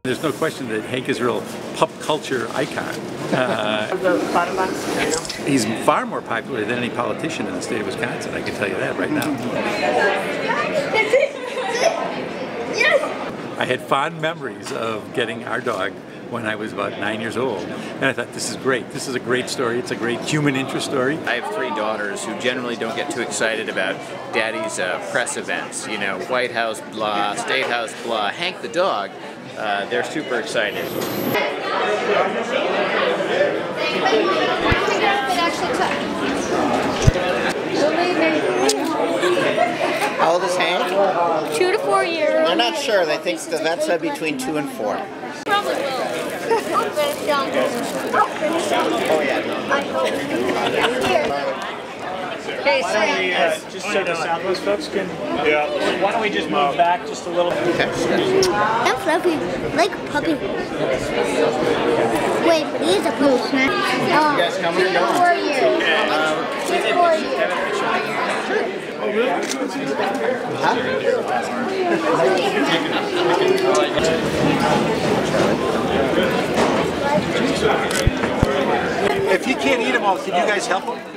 There's no question that Hank is a real pop culture icon. He's far more popular than any politician in the state of Wisconsin, I can tell you that right now. I had fond memories of getting our dog when I was about 9 years old, and I thought, this is great. This is a great story. It's a great human interest story. I have 3 daughters who generally don't get too excited about Daddy's press events. You know, White House blah, State House blah. Hank the dog, they're super excited. How old is Hank? 2 to 4 years. They're not sure. They think the vet said between 2 and 4. Probably will. Oh yeah. Hey, why don't we, just so the Southwest folks can, why don't we just move back just a little? Okay. I'm fluffy, like a puppy. Wait, he's a puppy. You guys coming or going? 4 years. 4 years. Oh, really? Huh? If he can't eat them all, can you guys help him?